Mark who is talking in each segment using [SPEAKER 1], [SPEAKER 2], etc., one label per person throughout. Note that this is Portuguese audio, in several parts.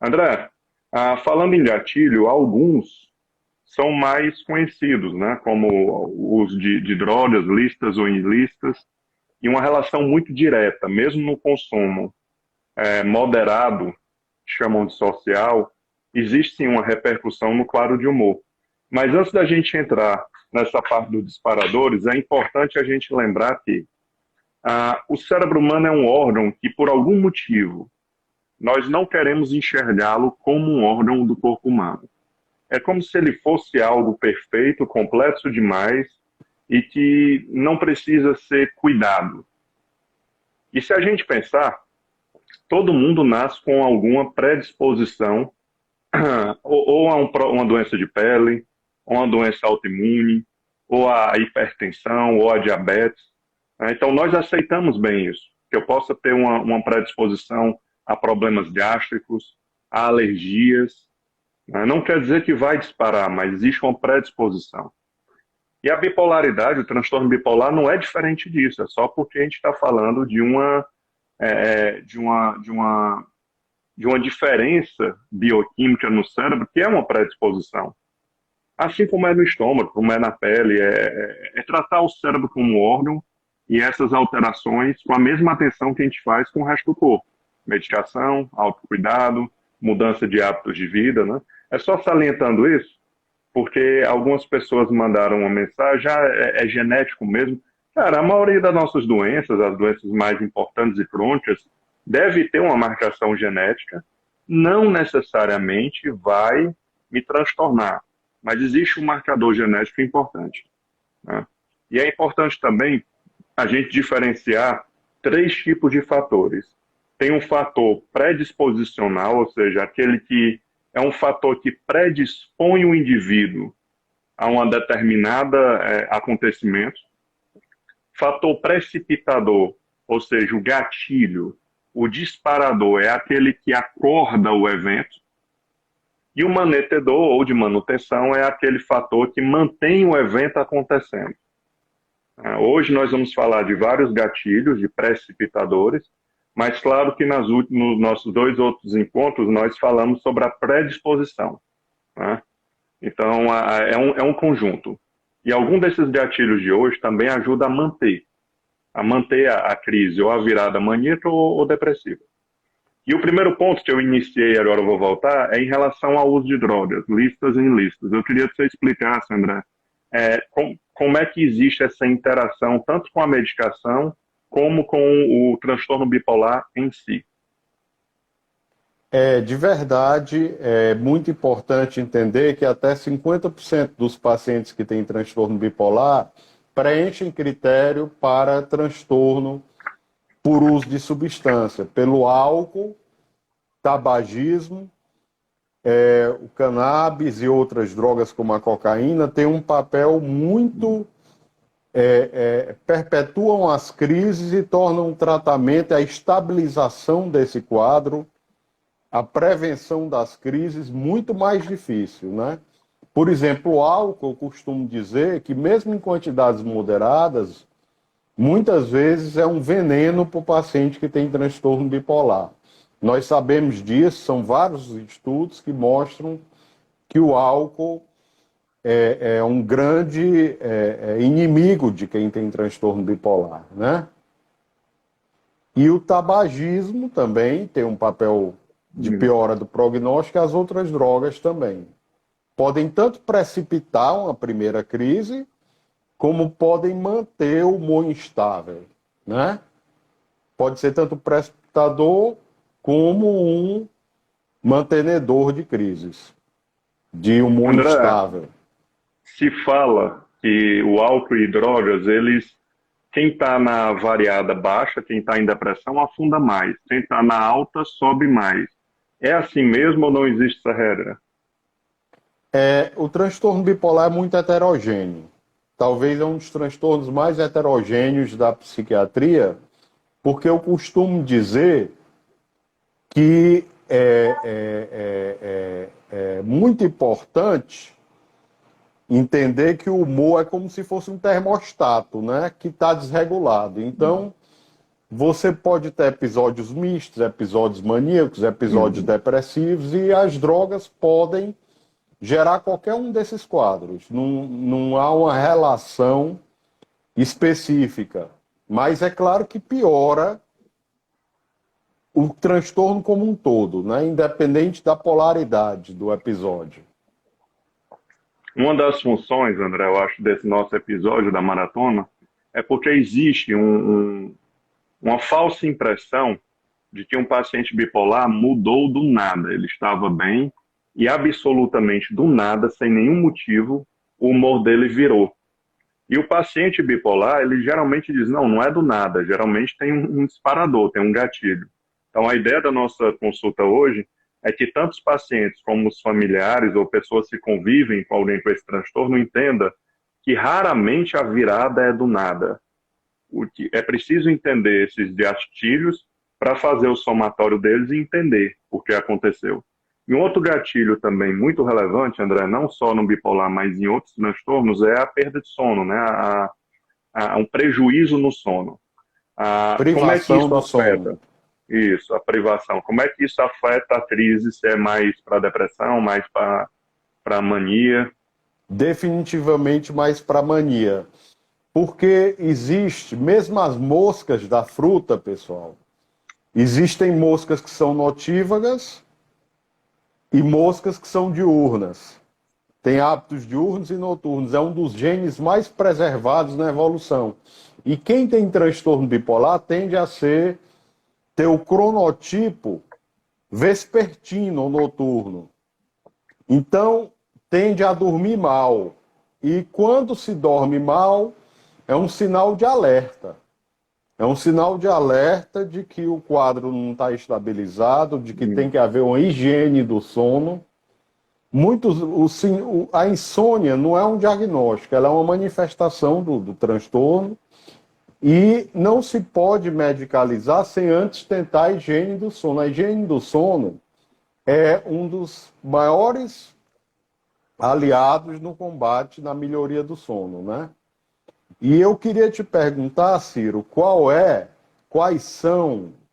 [SPEAKER 1] André, falando em gatilho, alguns são mais conhecidos, né? Como o uso de drogas, listas ou ilícitas, e uma relação muito direta, mesmo no consumo moderado, chamam de social, existe sim uma repercussão no quadro de humor. Mas antes da gente entrar nessa parte dos disparadores, é importante a gente lembrar que o cérebro humano é um órgão que, por algum motivo, nós não queremos enxergá-lo como um órgão do corpo humano. É como se ele fosse algo perfeito, complexo demais e que não precisa ser cuidado. E se a gente pensar, todo mundo nasce com alguma predisposição ou a uma doença de pele, ou uma doença autoimune, ou a hipertensão, ou a diabetes. Então, nós aceitamos bem isso, que eu possa ter uma predisposição a problemas gástricos, a alergias. Não quer dizer que vai disparar, mas existe uma predisposição. E a bipolaridade, o transtorno bipolar, não é diferente disso, é só porque a gente está falando é, de uma, de uma, de uma diferença bioquímica no cérebro, que é uma predisposição. Assim como é no estômago, como é na pele, é tratar o cérebro como um órgão e essas alterações com a mesma atenção que a gente faz com o resto do corpo. Medicação, autocuidado, mudança de hábitos de vida, né? É só salientando isso, porque algumas pessoas mandaram uma mensagem, é genético mesmo. Cara, a maioria das nossas doenças, as doenças mais importantes e crônicas, deve ter uma marcação genética, não necessariamente vai me transtornar, mas existe um marcador genético importante, né? E é importante também a gente diferenciar três tipos de fatores. Tem um fator predisposicional, ou seja, aquele que é um fator que predispõe o indivíduo a uma determinada acontecimento. Fator precipitador, ou seja, o gatilho, o disparador é aquele que acorda o evento. E o manetedor, ou de manutenção, é aquele fator que mantém o evento acontecendo. Hoje nós vamos falar de vários gatilhos, de precipitadores, mas claro que nos nossos dois outros encontros nós falamos sobre a predisposição, né? Então é um conjunto. E algum desses gatilhos de hoje também ajuda a manter a crise, ou a virada maníaca ou depressiva. E o primeiro ponto que eu iniciei, agora eu vou voltar, é em relação ao uso de drogas, listas e ilícitas. Eu queria que você explicasse, André, como é que existe essa interação, tanto com a medicação, como com o transtorno bipolar em si.
[SPEAKER 2] De verdade, é muito importante entender que até 50% dos pacientes que têm transtorno bipolar preenchem critério para transtorno por uso de substância, pelo álcool, tabagismo, o cannabis e outras drogas como a cocaína têm um papel muito perpetuam as crises e tornam o tratamento, a estabilização desse quadro, a prevenção das crises muito mais difícil, né? Por exemplo, o álcool, eu costumo dizer que mesmo em quantidades moderadas, muitas vezes é um veneno para o paciente que tem transtorno bipolar. Nós sabemos disso, são vários estudos que mostram que o álcool é um grande inimigo de quem tem transtorno bipolar, né? E o tabagismo também tem um papel de piora do prognóstico, e as outras drogas também. Podem tanto precipitar uma primeira crise, como podem manter o humor instável, né? Pode ser tanto precipitador como um mantenedor de crises, de humor
[SPEAKER 1] André,
[SPEAKER 2] instável.
[SPEAKER 1] se fala que o álcool e drogas, quem está na variada baixa, quem está em depressão, afunda mais. Quem está na alta, sobe mais. É assim mesmo ou não existe essa regra?
[SPEAKER 2] O transtorno bipolar é muito heterogêneo. Talvez é um dos transtornos mais heterogêneos da psiquiatria, porque eu costumo dizer que é muito importante entender que o humor é como se fosse um termostato, né, que está desregulado. Então, você pode ter episódios mistos, episódios maníacos, episódios
[SPEAKER 1] Uhum.
[SPEAKER 2] depressivos, e as drogas podem gerar qualquer um desses quadros. Não há uma relação específica. Mas é claro que piora o transtorno como um todo, né? Independente da polaridade do episódio.
[SPEAKER 1] Uma das funções, André, eu acho, desse nosso episódio da maratona é porque existe uma falsa impressão de que um paciente bipolar mudou do nada. Ele estava bem e absolutamente do nada, sem nenhum motivo, o humor dele virou. E o paciente bipolar, ele geralmente diz, não, não é do nada, geralmente tem um disparador, tem um gatilho. Então, a ideia da nossa consulta hoje é que tanto os pacientes como os familiares ou pessoas que convivem com alguém com esse transtorno entenda que raramente a virada é do nada. O que é preciso entender esses gatilhos para fazer o somatório deles e entender o que aconteceu. E um outro gatilho também muito relevante, André, não só no bipolar, mas em outros transtornos, é a perda de sono, né? Um prejuízo no sono. Como é que
[SPEAKER 2] Privação
[SPEAKER 1] isso
[SPEAKER 2] do sono.
[SPEAKER 1] afeta? Isso, a privação. Como é que isso afeta a crise? Se é mais para depressão, mais para mania?
[SPEAKER 2] Definitivamente mais para mania. Porque existe, mesmo as moscas da fruta, pessoal, existem moscas que são notívagas e moscas que são diurnas. Tem hábitos diurnos e noturnos. É um dos genes mais preservados na evolução. E quem tem transtorno bipolar tende a ter o cronotipo vespertino ou noturno. Então, tende a dormir mal. E quando se dorme mal, é um sinal de alerta. É um sinal de alerta de que o quadro não está estabilizado, de que tem que haver uma higiene do sono. A insônia não é um diagnóstico, ela é uma manifestação do transtorno e não se pode medicalizar sem antes tentar a higiene do sono. A higiene do sono é um dos maiores aliados no combate, na melhoria do sono, né? E eu queria te perguntar, Ciro, qual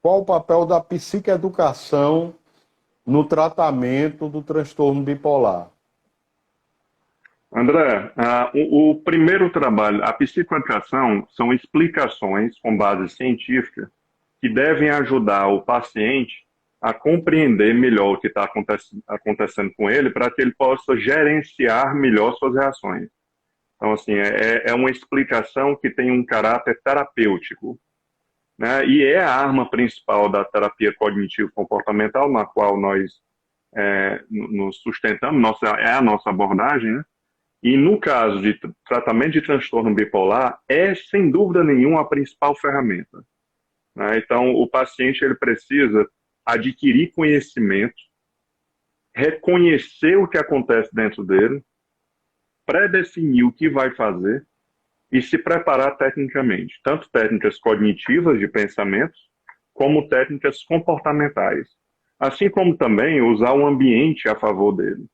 [SPEAKER 2] o papel da psicoeducação no tratamento do transtorno bipolar?
[SPEAKER 1] André, o primeiro trabalho, a psicoeducação, são explicações com base científica que devem ajudar o paciente a compreender melhor o que está acontecendo com ele para que ele possa gerenciar melhor suas reações. Então, assim, é uma explicação que tem um caráter terapêutico, né? E é a arma principal da terapia cognitivo-comportamental, na qual nós nos sustentamos, é a nossa abordagem, né? E no caso de tratamento de transtorno bipolar, é sem dúvida nenhuma a principal ferramenta, né? Então, o paciente ele precisa adquirir conhecimento, reconhecer o que acontece dentro dele, pré-definir o que vai fazer e se preparar tecnicamente, tanto técnicas cognitivas de pensamentos, como técnicas comportamentais. Assim como também usar o ambiente a favor dele.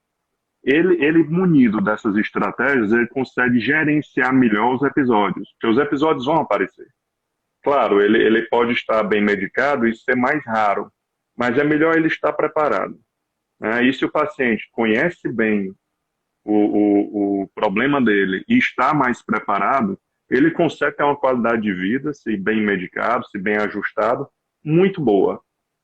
[SPEAKER 1] Ele munido dessas estratégias, ele consegue gerenciar melhor os episódios, porque os episódios vão aparecer. Claro, ele pode estar bem medicado e ser mais raro, mas é melhor ele estar preparado, né? E se o paciente conhece bem o problema dele e está mais preparado, ele consegue ter uma qualidade de vida, se bem medicado, se bem ajustado, muito boa.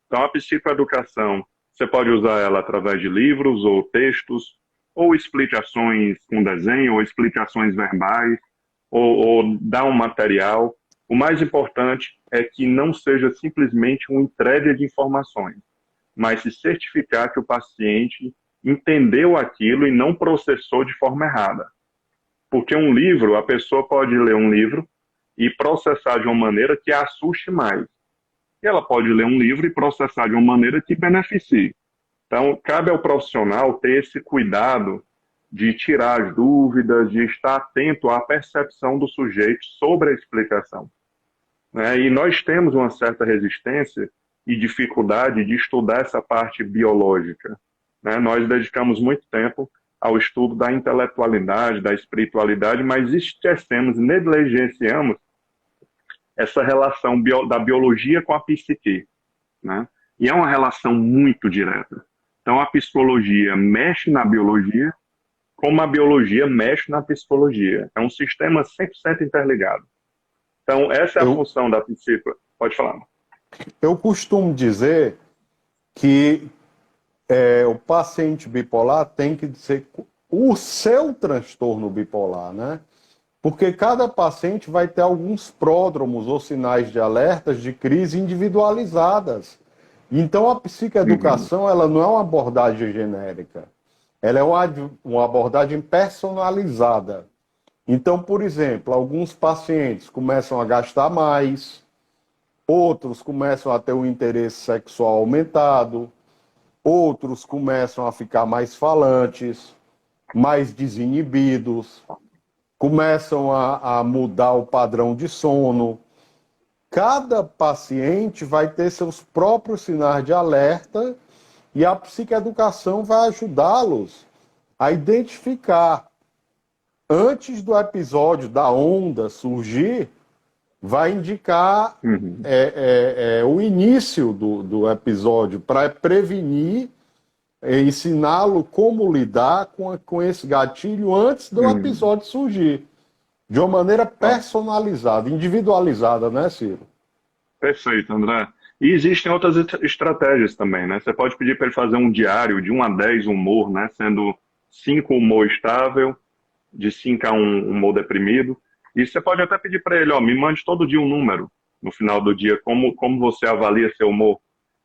[SPEAKER 1] Então, a psicoeducação, você pode usar ela através de livros ou textos, ou explicações com desenho, ou explicações verbais, ou dar um material. O mais importante é que não seja simplesmente uma entrega de informações, mas se certificar que o paciente entendeu aquilo e não processou de forma errada. Porque um livro, a pessoa pode ler um livro e processar de uma maneira que a assuste mais. E ela pode ler um livro e processar de uma maneira que beneficie. Então, cabe ao profissional ter esse cuidado de tirar as dúvidas, de estar atento à percepção do sujeito sobre a explicação, né? E nós temos uma certa resistência e dificuldade de estudar essa parte biológica, né? Nós dedicamos muito tempo ao estudo da intelectualidade, da espiritualidade, mas esquecemos, negligenciamos essa relação da biologia com a psique, né? E é uma relação muito direta. Então, a psicologia mexe na biologia, como a biologia mexe na psicologia. É um sistema 100% interligado. Então, essa é a
[SPEAKER 2] Eu,
[SPEAKER 1] função da psico. Pode falar.
[SPEAKER 2] eu costumo dizer que o paciente bipolar tem que dizer o seu transtorno bipolar, né? Porque cada paciente vai ter alguns pródromos ou sinais de alertas de crise individualizadas. Então, a
[SPEAKER 1] Uhum,
[SPEAKER 2] psicoeducação ela não é uma abordagem genérica, ela é uma abordagem personalizada. Então, por exemplo, alguns pacientes começam a gastar mais, outros começam a ter um interesse sexual aumentado, outros começam a ficar mais falantes, mais desinibidos, começam a mudar o padrão de sono. Cada paciente vai ter seus próprios sinais de alerta e a psicoeducação vai ajudá-los a identificar. Antes do episódio da onda surgir, vai indicar
[SPEAKER 1] uhum,
[SPEAKER 2] o início do episódio para prevenir, ensiná-lo como lidar com esse gatilho antes do
[SPEAKER 1] uhum.
[SPEAKER 2] episódio surgir. De uma maneira
[SPEAKER 1] Ó,
[SPEAKER 2] personalizada, individualizada, né, Ciro?
[SPEAKER 1] perfeito, André. E existem outras estratégias também, né? Você pode pedir para ele fazer um diário de 1 a 10 humor, né? Sendo 5 humor estável, de 5 a 1 humor deprimido. E você pode até pedir para ele, ó, me mande todo dia um número no final do dia, como você avalia seu humor.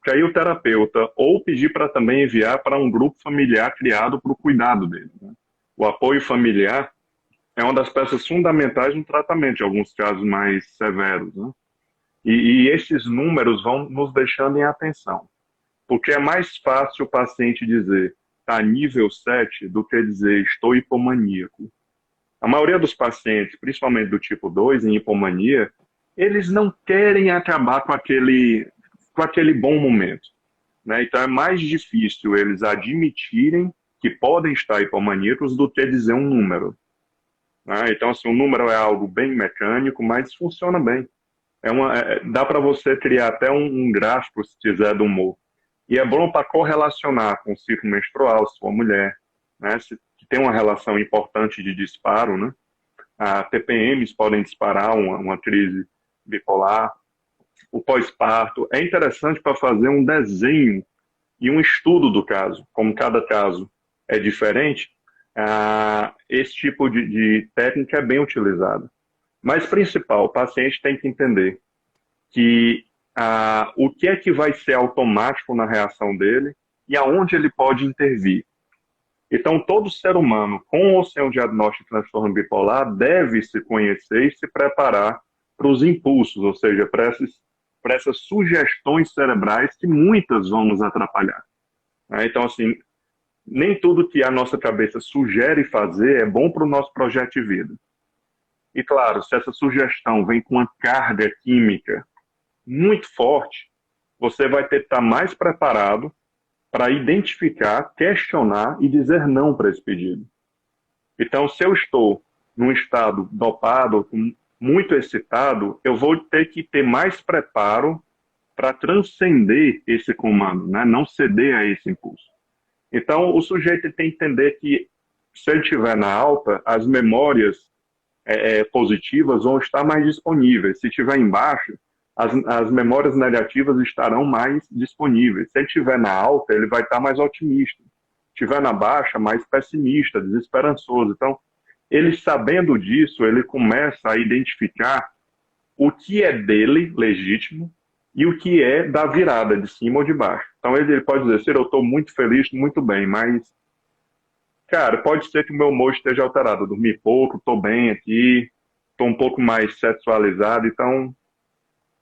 [SPEAKER 1] Que aí o terapeuta, ou pedir para também enviar para um grupo familiar criado para o cuidado dele, né? O apoio familiar é uma das peças fundamentais no tratamento de alguns casos mais severos, né? E esses números vão nos deixando em atenção, porque é mais fácil o paciente dizer está nível 7 do que dizer estou hipomaníaco. A maioria dos pacientes, principalmente do tipo 2 em hipomania, eles não querem acabar com aquele bom momento, né? Então é mais difícil eles admitirem que podem estar hipomaníacos do que dizer um número, né? Então, assim, o número é algo bem mecânico, mas funciona bem. Dá para você criar até um gráfico, se quiser, do humor. E é bom para correlacionar com o ciclo menstrual, se for mulher, né? Que tem uma relação importante de disparo, né? A TPMs podem disparar uma crise bipolar. O pós-parto é interessante para fazer um desenho e um estudo do caso. Como cada caso é diferente, esse tipo de técnica é bem utilizada. Mas principal, o paciente tem que entender que o que é que vai ser automático na reação dele e aonde ele pode intervir. Então, todo ser humano, com ou sem o diagnóstico de transtorno bipolar, deve se conhecer e se preparar para os impulsos, ou seja, para essas sugestões cerebrais que muitas vão nos atrapalhar, né? Então, assim, nem tudo que a nossa cabeça sugere fazer é bom para o nosso projeto de vida. E, claro, se essa sugestão vem com uma carga química muito forte, você vai ter que estar mais preparado para identificar, questionar e dizer não para esse pedido. Então, se eu estou num estado dopado, muito excitado, eu vou ter que ter mais preparo para transcender esse comando, né? Não ceder a esse impulso. Então, o sujeito tem que entender que, se ele estiver na alta, as memórias positivas vão estar mais disponíveis. Se estiver embaixo, as memórias negativas estarão mais disponíveis. Se ele estiver na alta, ele vai estar mais otimista. Se estiver na baixa, mais pessimista, desesperançoso. Então, ele sabendo disso, ele começa a identificar o que é dele, legítimo, e o que é da virada, de cima ou de baixo. Então, ele pode dizer, Ciro, eu estou muito feliz, muito bem, mas, cara, pode ser que o meu humor esteja alterado. Eu dormi pouco, estou bem aqui, estou um pouco mais sexualizado, então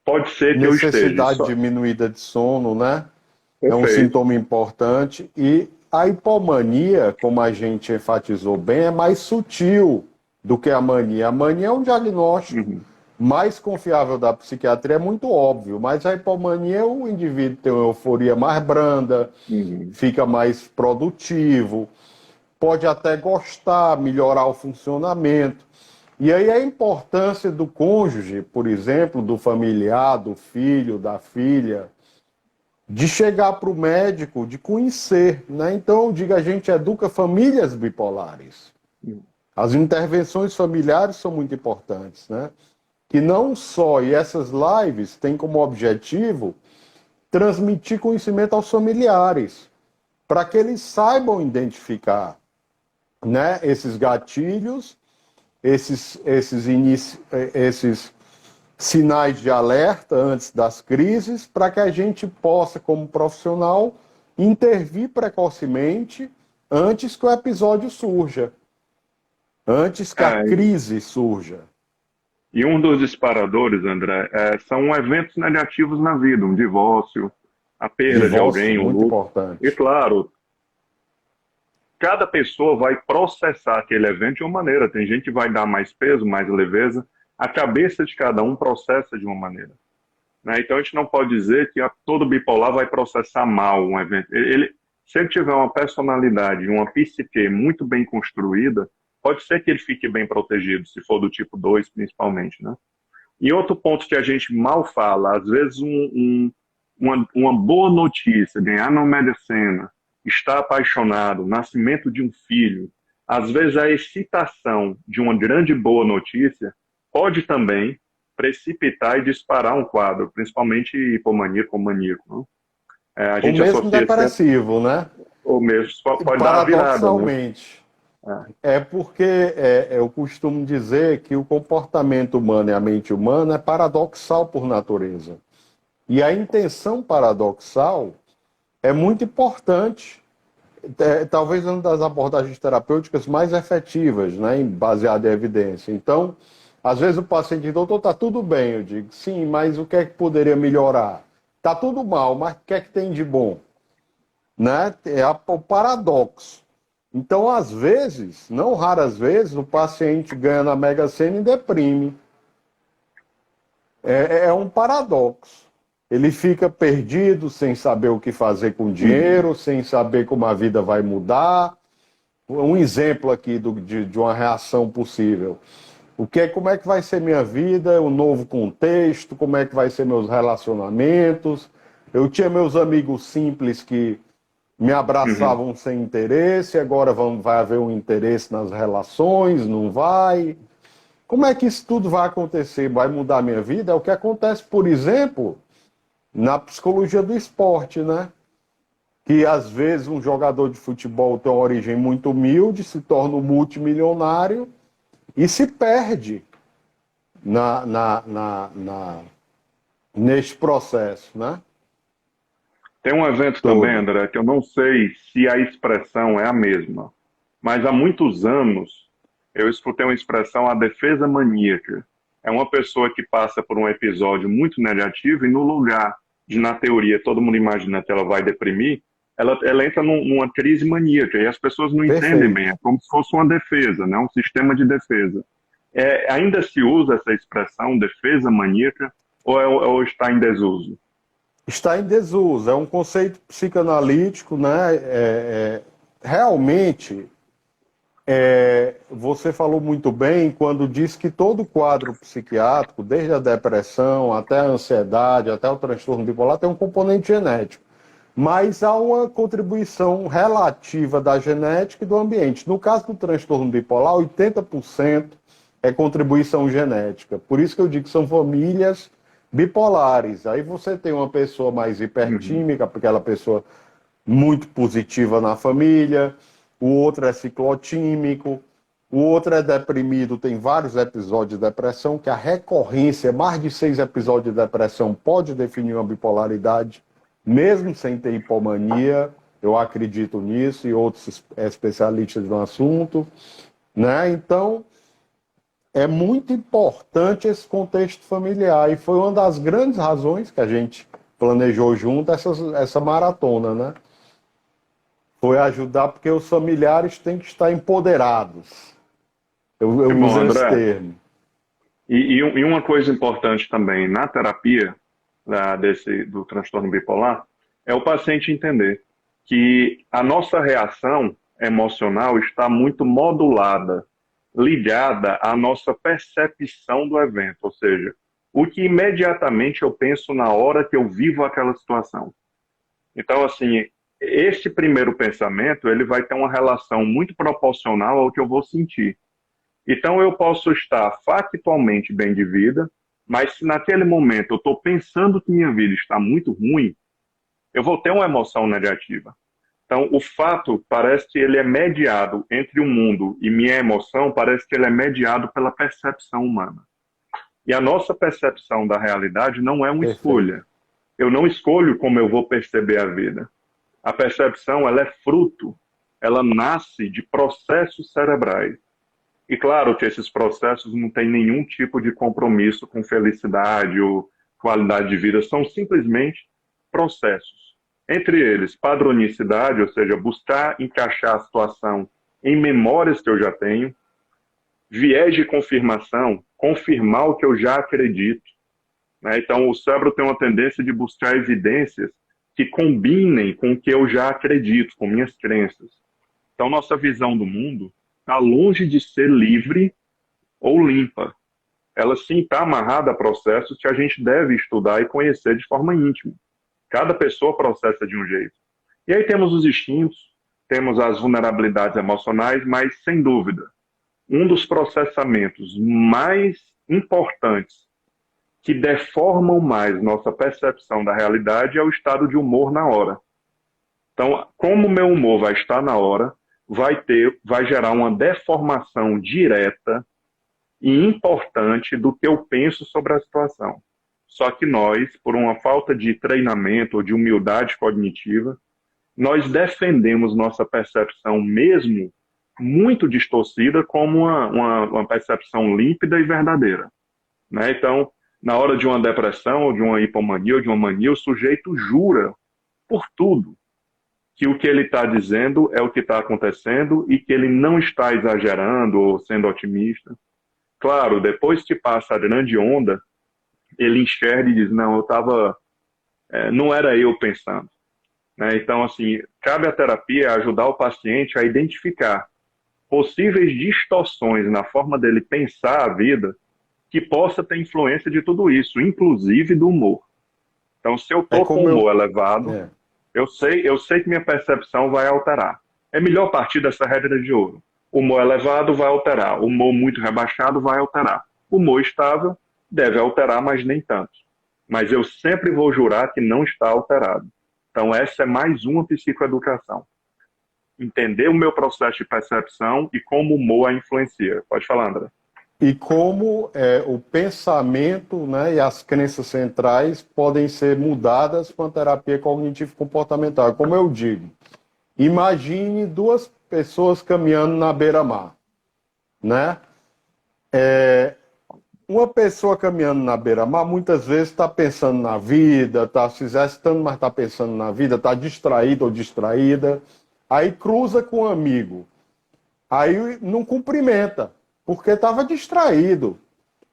[SPEAKER 1] pode ser que eu esteja.
[SPEAKER 2] Necessidade
[SPEAKER 1] Só.
[SPEAKER 2] diminuída de sono, né? É um
[SPEAKER 1] Perfeito.
[SPEAKER 2] sintoma importante. E a hipomania, como a gente enfatizou bem, é mais sutil do que a mania. A mania é um diagnóstico
[SPEAKER 1] Uhum,
[SPEAKER 2] mais confiável da psiquiatria, é muito óbvio, mas a hipomania, o indivíduo tem uma euforia mais branda,
[SPEAKER 1] uhum,
[SPEAKER 2] fica mais produtivo, pode até gostar, melhorar o funcionamento. E aí a importância do cônjuge, por exemplo, do familiar, do filho, da filha, de chegar para o médico, de conhecer, né? Então, eu digo, a gente educa famílias bipolares. As intervenções familiares são muito importantes, né? Que não só, e essas lives têm como objetivo transmitir conhecimento aos familiares, para que eles saibam identificar, né, esses gatilhos, esses sinais de alerta antes das crises, para que a gente possa, como profissional, intervir precocemente antes que o episódio surja, antes que a
[SPEAKER 1] É,
[SPEAKER 2] crise surja.
[SPEAKER 1] e um dos disparadores, André, são eventos negativos na vida, um divórcio, a perda de
[SPEAKER 2] Divórcio,
[SPEAKER 1] alguém, o
[SPEAKER 2] muito
[SPEAKER 1] luto. E
[SPEAKER 2] importante.
[SPEAKER 1] claro, cada pessoa vai processar aquele evento de uma maneira. Tem gente que vai dar mais peso, mais leveza. A cabeça de cada um processa de uma maneira, né? Então a gente não pode dizer que todo bipolar vai processar mal um evento. Se ele tiver uma personalidade, uma psique muito bem construída, pode ser que ele fique bem protegido, se for do tipo 2 principalmente, né? E outro ponto que a gente mal fala, às vezes uma boa notícia, ganhar na Mega Sena, estar apaixonado, o nascimento de um filho, às vezes a excitação de uma grande boa notícia pode também precipitar e disparar um quadro, principalmente hipomaníaco ou maníaco, né? A
[SPEAKER 2] Ou
[SPEAKER 1] gente
[SPEAKER 2] mesmo
[SPEAKER 1] associa sempre,
[SPEAKER 2] depressivo, né?
[SPEAKER 1] ou mesmo pode dar a virada, né?
[SPEAKER 2] Paradoxalmente. É porque eu costumo dizer que o comportamento humano e a mente humana é paradoxal por natureza. E a intenção paradoxal é muito importante. Talvez uma das abordagens terapêuticas mais efetivas, né, baseada em evidência. Então, às vezes o paciente diz, doutor, está tudo bem. Eu digo, sim, mas o que é que poderia melhorar? Está tudo mal, mas o que é que tem de bom? Né? O paradoxo. Então, às vezes, não raras vezes, o paciente ganha na Mega Sena e deprime. É um paradoxo. Ele fica perdido, sem saber o que fazer com o
[SPEAKER 1] Uhum.
[SPEAKER 2] dinheiro, sem saber como a vida vai mudar. Um exemplo aqui de uma reação possível. Como é que vai ser minha vida, o novo contexto, como é que vai ser meus relacionamentos. Eu tinha meus amigos simples que me
[SPEAKER 1] Uhum.
[SPEAKER 2] abraçavam sem interesse, agora vai haver um interesse nas relações, não vai? Como é que isso tudo vai acontecer? Vai mudar a minha vida? É o que acontece, por exemplo, na psicologia do esporte, né? Que às vezes um jogador de futebol tem uma origem muito humilde, se torna um multimilionário e se perde na, na, na, na, neste processo, né?
[SPEAKER 1] Tem um evento também,
[SPEAKER 2] Todo.
[SPEAKER 1] André, que eu não sei se a expressão é a mesma, mas há muitos anos eu escutei uma expressão, a defesa maníaca. É uma pessoa que passa por um episódio muito negativo e no lugar de, na teoria, todo mundo imagina que ela vai deprimir, ela entra numa crise maníaca e as pessoas não entendem bem.
[SPEAKER 2] Perfeito.
[SPEAKER 1] É como se fosse uma defesa, né? Um sistema de defesa. Ainda se usa essa expressão, defesa maníaca, ou está em desuso?
[SPEAKER 2] Está em desuso, é um conceito psicanalítico, né? Realmente, você falou muito bem quando disse que todo quadro psiquiátrico, desde a depressão até a ansiedade, até o transtorno bipolar, tem um componente genético. Mas há uma contribuição relativa da genética e do ambiente. No caso do transtorno bipolar, 80% é contribuição genética. Por isso que eu digo que são famílias bipolares. Aí você tem uma pessoa mais
[SPEAKER 1] Uhum.
[SPEAKER 2] hipertímica, aquela pessoa muito positiva na família, o outro é ciclotímico, o outro é deprimido, tem vários episódios de depressão, que a recorrência, mais de 6 episódios de depressão, pode definir uma bipolaridade, mesmo sem ter hipomania. Eu acredito nisso e outros especialistas no assunto, né? Então, é muito importante esse contexto familiar e foi uma das grandes razões que a gente planejou junto essa maratona, né? Foi ajudar porque os familiares têm que estar empoderados.
[SPEAKER 1] Que
[SPEAKER 2] Eu
[SPEAKER 1] bom,
[SPEAKER 2] uso esse
[SPEAKER 1] André.
[SPEAKER 2] termo.
[SPEAKER 1] E uma coisa importante também na terapia do transtorno bipolar é o paciente entender que a nossa reação emocional está muito modulada. ligada à nossa percepção do evento, ou seja, o que imediatamente eu penso na hora que eu vivo aquela situação. Então, assim, este primeiro pensamento, ele vai ter uma relação muito proporcional ao que eu vou sentir. Então, eu posso estar factualmente bem de vida, mas se naquele momento eu estou pensando que minha vida está muito ruim, eu vou ter uma emoção negativa. Então, o fato parece que ele é mediado entre o mundo e minha emoção, parece que ele é mediado pela percepção humana. E a nossa percepção da realidade não é uma
[SPEAKER 2] Perfeito.
[SPEAKER 1] escolha. Eu não escolho como eu vou perceber a vida. A percepção, ela é fruto, ela nasce de processos cerebrais. E claro que esses processos não têm nenhum tipo de compromisso com felicidade ou qualidade de vida, são simplesmente processos. Entre eles, padronicidade, ou seja, buscar encaixar a situação em memórias que eu já tenho, viés de confirmação, confirmar o que eu já acredito, né? Então, o cérebro tem uma tendência de buscar evidências que combinem com o que eu já acredito, com minhas crenças. Então, nossa visão do mundo está longe de ser livre ou limpa. Ela sim está amarrada a processos que a gente deve estudar e conhecer de forma íntima. Cada pessoa processa de um jeito. E aí temos os instintos, temos as vulnerabilidades emocionais, mas, sem dúvida, um dos processamentos mais importantes que deformam mais nossa percepção da realidade é o estado de humor na hora. Então, como o meu humor vai estar na hora, vai gerar uma deformação direta e importante do que eu penso sobre a situação. Só que nós, por uma falta de treinamento ou de humildade cognitiva, nós defendemos nossa percepção mesmo muito distorcida como uma percepção límpida e verdadeira, né? Então, na hora de uma depressão, ou de uma hipomania, ou de uma mania, o sujeito jura por tudo que o que ele está dizendo é o que está acontecendo e que ele não está exagerando ou sendo otimista. Claro, depois que passa a grande onda, ele enxerga e diz, não, não era eu pensando, né? Então, assim, cabe à terapia ajudar o paciente a identificar possíveis distorções na forma dele pensar a vida que possa ter influência de tudo isso, inclusive do humor. Então, se eu
[SPEAKER 2] É
[SPEAKER 1] estou com
[SPEAKER 2] como
[SPEAKER 1] humor
[SPEAKER 2] eu.
[SPEAKER 1] elevado,
[SPEAKER 2] É.
[SPEAKER 1] eu sei que minha percepção vai alterar. É melhor partir dessa regra de ouro. Humor elevado vai alterar, humor muito rebaixado vai alterar. Humor estável deve alterar, mas nem tanto. Mas eu sempre vou jurar que não está alterado. Então, essa é mais uma psicoeducação. Entender o meu processo de percepção e como o humor a influencia. Pode falar, André.
[SPEAKER 2] E como o pensamento, né, e as crenças centrais podem ser mudadas com a terapia cognitivo-comportamental. Como eu digo, imagine duas pessoas caminhando na beira-mar, né? Uma pessoa caminhando na beira-mar muitas vezes está pensando na vida, está se exercitando, mas está pensando na vida, está distraído ou distraída. Aí cruza com um amigo. Aí não cumprimenta, porque estava distraído.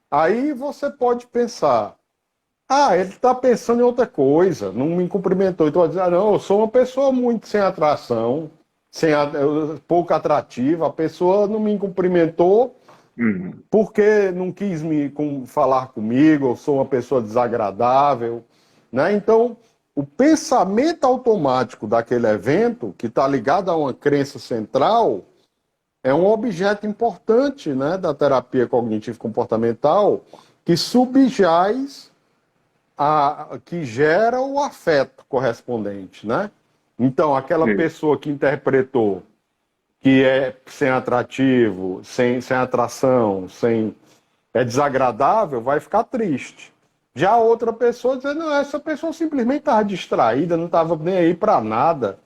[SPEAKER 2] Aí você pode pensar, ele está pensando em outra coisa, não me cumprimentou. Então, vai dizer, não, eu sou uma pessoa muito sem atração, pouco atrativa, a pessoa não me cumprimentou
[SPEAKER 1] Uhum.
[SPEAKER 2] porque não quis falar comigo, eu sou uma pessoa desagradável, né? Então, o pensamento automático daquele evento, que está ligado a uma crença central, é um objeto importante, né, da terapia cognitivo-comportamental que subjaz que gera o afeto correspondente, né? Então, aquela
[SPEAKER 1] Isso.
[SPEAKER 2] pessoa que interpretou que é sem atrativo, sem atração, é desagradável, vai ficar triste. Já a outra pessoa dizendo, não, essa pessoa simplesmente estava distraída, não estava nem aí para nada.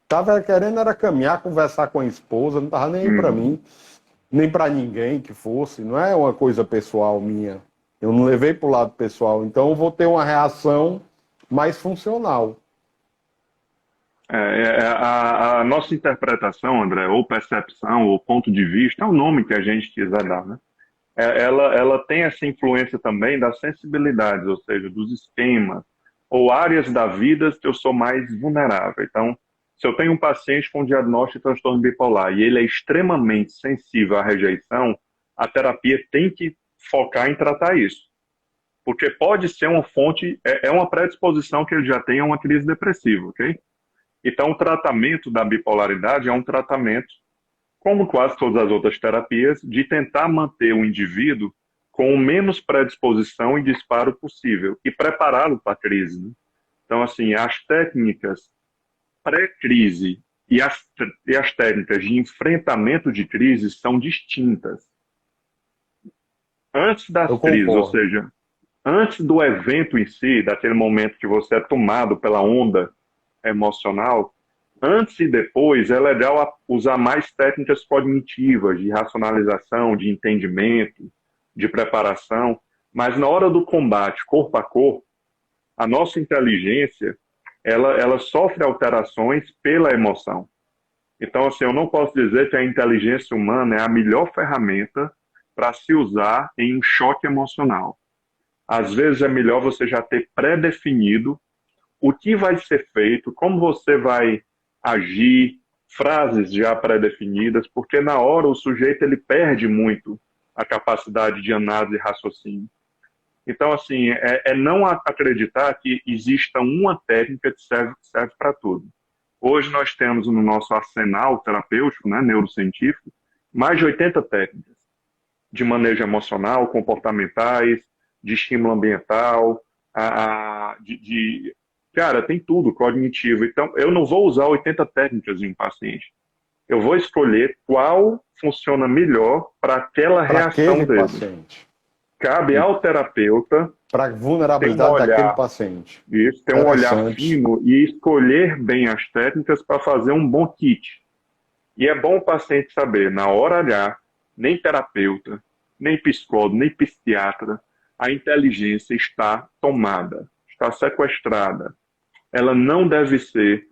[SPEAKER 2] Estava querendo era caminhar, conversar com a esposa, não estava nem aí para
[SPEAKER 1] Uhum.
[SPEAKER 2] mim, nem para ninguém que fosse. Não é uma coisa pessoal minha. Eu não levei para o lado pessoal. Então eu vou ter uma reação mais funcional.
[SPEAKER 1] A nossa interpretação, André, ou percepção, ou ponto de vista, é o nome que a gente quiser dar, né? Ela tem essa influência também das sensibilidades, ou seja, dos esquemas, ou áreas da vida que eu sou mais vulnerável. Então, se eu tenho um paciente com diagnóstico de transtorno bipolar e ele é extremamente sensível à rejeição, a terapia tem que focar em tratar isso. Porque pode ser uma fonte, é uma predisposição que ele já tem a uma crise depressiva, ok? Então, o tratamento da bipolaridade é um tratamento, como quase todas as outras terapias, de tentar manter o indivíduo com o menos predisposição e disparo possível e prepará-lo para a crise, né? Então, assim, as técnicas pré-crise e as técnicas de enfrentamento de crises são distintas. Antes
[SPEAKER 2] Eu
[SPEAKER 1] das crises, ou
[SPEAKER 2] concordo.
[SPEAKER 1] seja, antes do evento em si, daquele momento que você é tomado pela onda emocional, antes e depois é legal usar mais técnicas cognitivas de racionalização, de entendimento, de preparação, mas na hora do combate corpo a corpo, a nossa inteligência, ela sofre alterações pela emoção. Então, assim, eu não posso dizer que a inteligência humana é a melhor ferramenta para se usar em um choque emocional. Às vezes é melhor você já ter pré-definido o que vai ser feito, como você vai agir, frases já pré-definidas, porque na hora o sujeito ele perde muito a capacidade de análise e raciocínio. Então, assim, é não acreditar que exista uma técnica que serve para tudo. Hoje nós temos no nosso arsenal terapêutico, né, neurocientífico, mais de 80 técnicas de manejo emocional, comportamentais, de estímulo ambiental, cara, tem tudo, cognitivo. Então, eu não vou usar 80 técnicas em um paciente. Eu vou escolher qual funciona melhor para aquela
[SPEAKER 2] Para
[SPEAKER 1] reação
[SPEAKER 2] aquele
[SPEAKER 1] dele.
[SPEAKER 2] paciente.
[SPEAKER 1] Cabe ao terapeuta
[SPEAKER 2] Para a
[SPEAKER 1] ter um
[SPEAKER 2] vulnerabilidade daquele
[SPEAKER 1] olhar,
[SPEAKER 2] paciente.
[SPEAKER 1] isso, ter um olhar
[SPEAKER 2] Interessante.
[SPEAKER 1] fino e escolher bem as técnicas para fazer um bom kit. E é bom o paciente saber, na hora H, nem terapeuta, nem psicólogo, nem psiquiatra, a inteligência está tomada, está sequestrada. Ela não deve ser,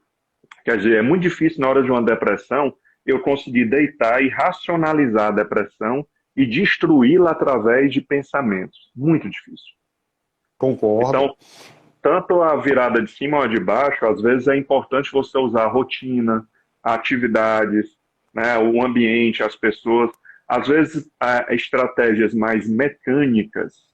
[SPEAKER 1] quer dizer, é muito difícil na hora de uma depressão eu conseguir deitar e racionalizar a depressão e destruí-la através de pensamentos. Muito difícil.
[SPEAKER 2] Concordo.
[SPEAKER 1] Então, tanto a virada de cima ou a de baixo, às vezes é importante você usar a rotina, atividades, né, o ambiente, as pessoas. Às vezes, estratégias mais mecânicas,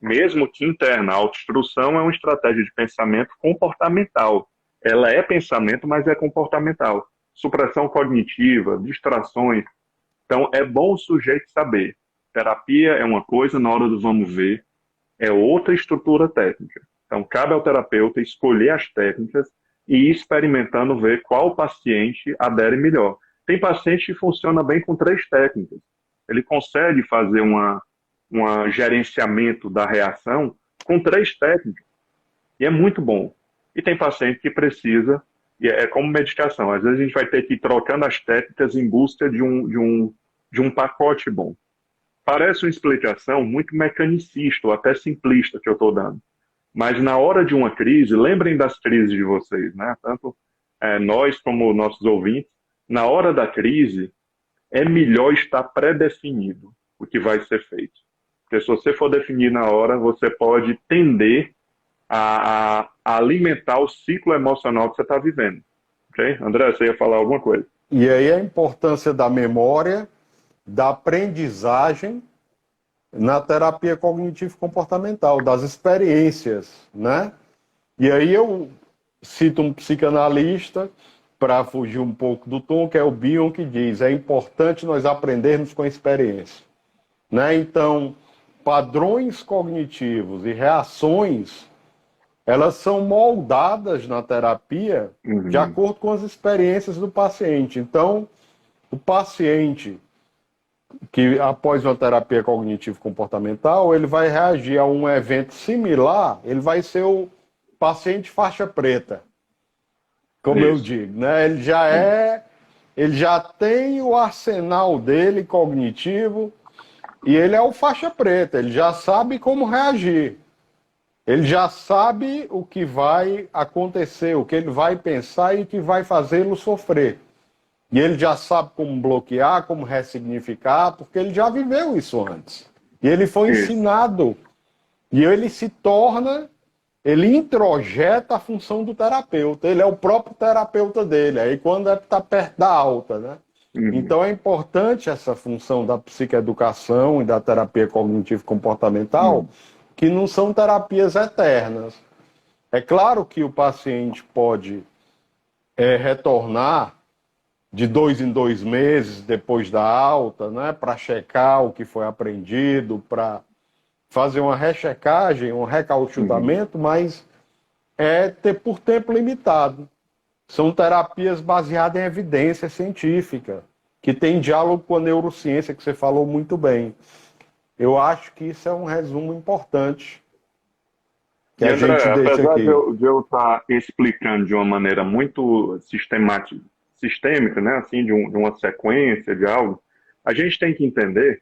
[SPEAKER 1] mesmo que interna. A autoinstrução é uma estratégia de pensamento comportamental. Ela é pensamento, mas é comportamental. Supressão cognitiva, distrações. Então, é bom o sujeito saber. Terapia é uma coisa, na hora do vamos ver, é outra estrutura técnica. Então, cabe ao terapeuta escolher as técnicas e ir experimentando ver qual paciente adere melhor. Tem paciente que funciona bem com 3 técnicas. Ele consegue fazer uma gerenciamento da reação com 3 técnicas. E é muito bom. E tem paciente que precisa, e é como medicação. Às vezes a gente vai ter que ir trocando as técnicas em busca de um pacote bom. Parece uma explicação muito mecanicista ou até simplista que eu estou dando. Mas na hora de uma crise, lembrem das crises de vocês, né? Tanto nós como nossos ouvintes, na hora da crise, é melhor estar pré-definido o que vai ser feito. Porque se você for definir na hora, você pode tender a alimentar o ciclo emocional que você está vivendo. Ok? André, você ia falar alguma coisa?
[SPEAKER 2] E aí a importância da memória, da aprendizagem na terapia cognitivo-comportamental, das experiências, né? E aí eu cito um psicanalista, para fugir um pouco do tom, que é o Bion, que diz: é importante nós aprendermos com a experiência, né? Então, padrões cognitivos e reações, elas são moldadas na terapia de
[SPEAKER 1] Uhum.
[SPEAKER 2] acordo com as experiências do paciente. Então, o paciente que após uma terapia cognitivo-comportamental, ele vai reagir a um evento similar, ele vai ser o paciente faixa preta, como eu
[SPEAKER 1] Isso.
[SPEAKER 2] digo, né? Ele já tem o arsenal dele cognitivo e ele é o faixa preta, ele já sabe como reagir. Ele já sabe o que vai acontecer, o que ele vai pensar e o que vai fazê-lo sofrer. E ele já sabe como bloquear, como ressignificar, porque ele já viveu isso antes. E ele foi
[SPEAKER 1] Isso.
[SPEAKER 2] ensinado. E ele se torna, ele introjeta a função do terapeuta. Ele é o próprio terapeuta dele. Aí quando está perto da alta, né?
[SPEAKER 1] Uhum.
[SPEAKER 2] Então é importante essa função da psicoeducação e da terapia cognitivo-comportamental, que não são terapias eternas. É claro que o paciente pode retornar de 2 em 2 meses depois da alta, né, para checar o que foi aprendido, para fazer uma rechecagem, um
[SPEAKER 1] Uhum.
[SPEAKER 2] recauchutamento, mas é ter por tempo limitado. São terapias baseadas em evidência científica, que tem diálogo com a neurociência, que você falou muito bem. Eu acho que isso é um resumo importante que
[SPEAKER 1] E
[SPEAKER 2] a
[SPEAKER 1] André,
[SPEAKER 2] gente deixa
[SPEAKER 1] apesar
[SPEAKER 2] aqui.
[SPEAKER 1] de eu estar explicando de uma maneira muito sistemática, sistêmica, né, assim, de uma sequência de algo, a gente tem que entender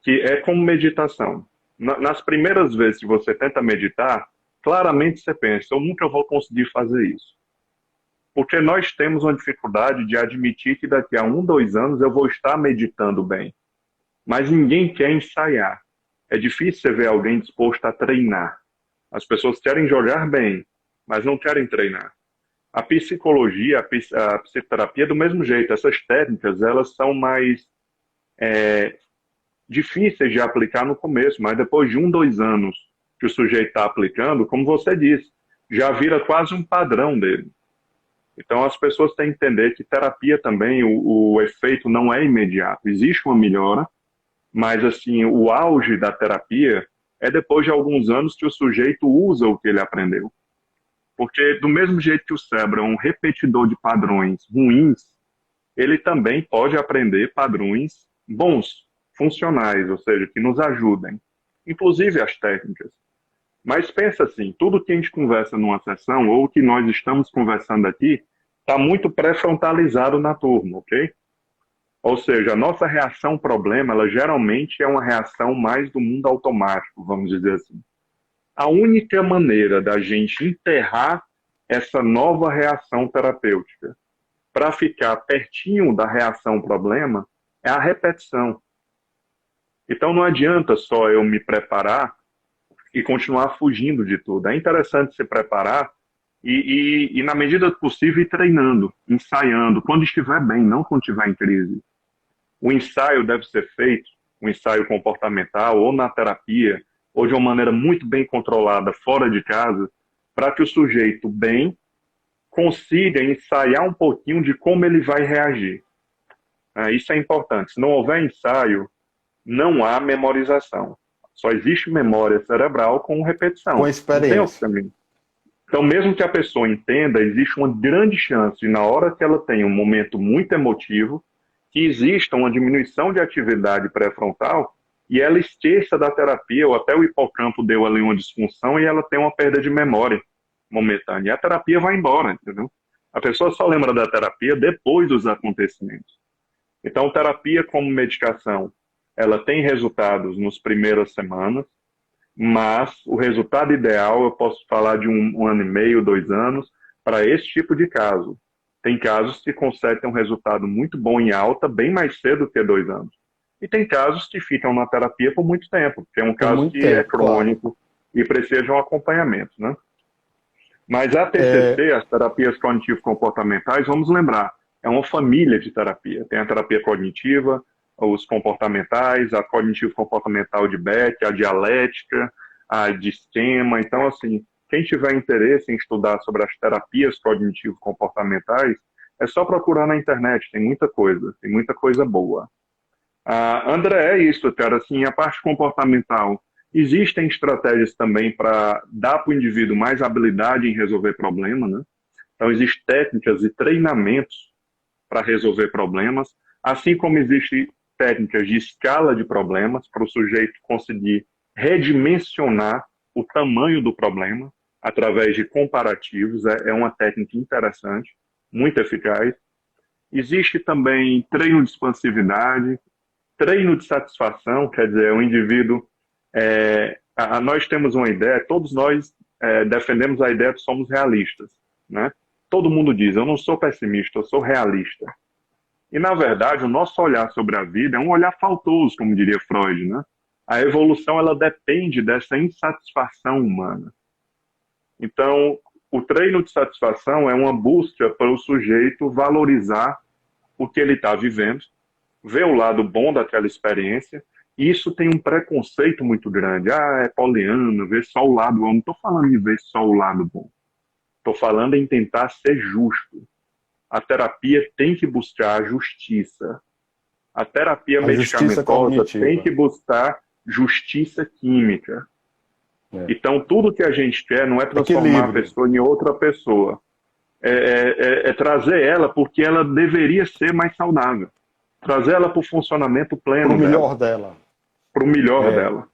[SPEAKER 1] que é como meditação. Nas primeiras vezes que você tenta meditar, claramente você pensa, eu nunca vou conseguir fazer isso. Porque nós temos uma dificuldade de admitir que daqui a 1, 2 anos eu vou estar meditando bem. Mas ninguém quer ensaiar. É difícil você ver alguém disposto a treinar. As pessoas querem jogar bem, mas não querem treinar. A psicologia, a psicoterapia, do mesmo jeito. Essas técnicas, elas são mais difíceis de aplicar no começo, mas depois de 1, 2 anos que o sujeito está aplicando, como você disse, já vira quase um padrão dele. Então, as pessoas têm que entender que terapia também, o efeito não é imediato. Existe uma melhora, mas assim, o auge da terapia é depois de alguns anos que o sujeito usa o que ele aprendeu. Porque do mesmo jeito que o cérebro é um repetidor de padrões ruins, ele também pode aprender padrões bons, funcionais, ou seja, que nos ajudem, inclusive as técnicas. Mas pensa assim, tudo que a gente conversa numa sessão, ou que nós estamos conversando aqui, está muito pré-frontalizado na turma, ok? Ou seja, a nossa reação ao problema, ela geralmente é uma reação mais do mundo automático, vamos dizer assim. A única maneira da gente enterrar essa nova reação terapêutica para ficar pertinho da reação ao problema é a repetição. Então não adianta só eu me preparar e continuar fugindo de tudo. É interessante se preparar e na medida do possível, ir treinando, ensaiando, quando estiver bem, não quando estiver em crise. O ensaio deve ser feito, um ensaio comportamental, ou na terapia, ou de uma maneira muito bem controlada, fora de casa, para que o sujeito bem consiga ensaiar um pouquinho de como ele vai reagir. Isso é importante. Se não houver ensaio, não há memorização. Só existe memória cerebral com
[SPEAKER 2] Com
[SPEAKER 1] repetição. Não tem outro
[SPEAKER 2] experiência.
[SPEAKER 1] caminho. Então, mesmo que a pessoa entenda, existe uma grande chance de, na hora que ela tem um momento muito emotivo, que exista uma diminuição de atividade pré-frontal e ela esqueça da terapia, ou até o hipocampo deu ali uma disfunção e ela tem uma perda de memória momentânea. E a terapia vai embora, entendeu? A pessoa só lembra da terapia depois dos acontecimentos. Então, terapia como medicação, ela tem resultados nas primeiras semanas, mas o resultado ideal, eu posso falar de 1 ano e meio, 2 anos, para esse tipo de caso. Tem casos que conseguem ter um resultado muito bom em alta bem mais cedo que 2 anos. E tem casos que ficam na terapia por muito tempo, que é um
[SPEAKER 2] Por
[SPEAKER 1] caso
[SPEAKER 2] muito
[SPEAKER 1] que é
[SPEAKER 2] tempo, claro.
[SPEAKER 1] crônico e precisa de um acompanhamento, né? Mas a
[SPEAKER 2] É,
[SPEAKER 1] TCC, as terapias cognitivo-comportamentais, vamos lembrar, é uma família de terapia. Tem a terapia cognitiva, os comportamentais, a cognitivo-comportamental de Beck, a dialética, a de esquema. Então, assim, quem tiver interesse em estudar sobre as terapias cognitivo-comportamentais, é só procurar na internet, tem muita coisa boa. André, é isso, cara. Assim, a parte comportamental. Existem estratégias também para dar para o indivíduo mais habilidade em resolver problemas, né? Então, existem técnicas e treinamentos para resolver problemas, assim como existem técnicas de escala de problemas para o sujeito conseguir redimensionar o tamanho do problema através de comparativos. É uma técnica interessante, muito eficaz. Existe também treino de expansividade, treino de satisfação, quer dizer, o indivíduo. Nós temos uma ideia, todos nós defendemos a ideia de que somos realistas, né? Todo mundo diz, eu não sou pessimista, eu sou realista. E, na verdade, o nosso olhar sobre a vida é um olhar faltoso, como diria Freud, né? A evolução, ela depende dessa insatisfação humana. Então, o treino de satisfação é uma busca para o sujeito valorizar o que ele está vivendo, ver o lado bom daquela experiência. E isso tem um preconceito muito grande. Ah, é poliana, ver só o lado bom. Não estou falando em ver só o lado bom. Estou falando em tentar ser justo. A terapia tem que buscar a justiça. A terapia
[SPEAKER 2] A justiça
[SPEAKER 1] medicamentosa tem
[SPEAKER 2] cognitiva.
[SPEAKER 1] que buscar justiça química.
[SPEAKER 2] É.
[SPEAKER 1] Então, tudo que a gente quer não é transformar a
[SPEAKER 2] Equilíbrio.
[SPEAKER 1] pessoa em outra pessoa. É trazer ela porque ela deveria ser mais saudável. Trazer ela para o funcionamento
[SPEAKER 2] Para o
[SPEAKER 1] pleno dela,
[SPEAKER 2] melhor dela.
[SPEAKER 1] para o melhor dela.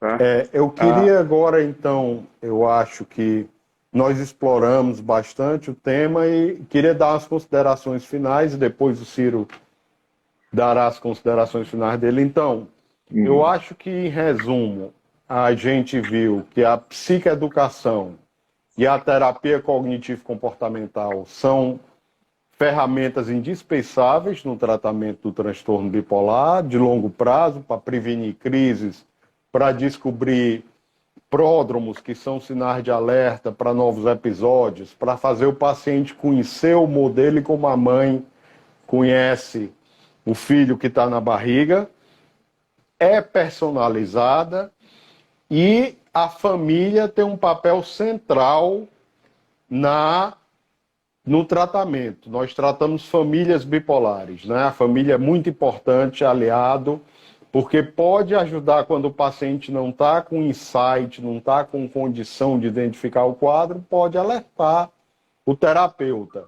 [SPEAKER 1] Tá?
[SPEAKER 2] Eu
[SPEAKER 1] Ah,
[SPEAKER 2] queria agora, então, eu acho que nós exploramos bastante o tema e queria dar as considerações finais e depois o Ciro dará as considerações finais dele. Então, eu acho que, em resumo, a gente viu que a psicoeducação e a terapia cognitivo-comportamental são ferramentas indispensáveis no tratamento do transtorno bipolar de longo prazo, para prevenir crises, para descobrir pródromos, que são sinais de alerta para novos episódios, para fazer o paciente conhecer o modelo e como a mãe conhece o filho que está na barriga. É personalizada e a família tem um papel central no tratamento. Nós tratamos famílias bipolares, né? A família é muito importante, aliado, porque pode ajudar quando o paciente não está com insight, não está com condição de identificar o quadro, pode alertar o terapeuta,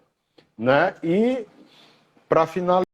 [SPEAKER 2] né? E, para finalizar,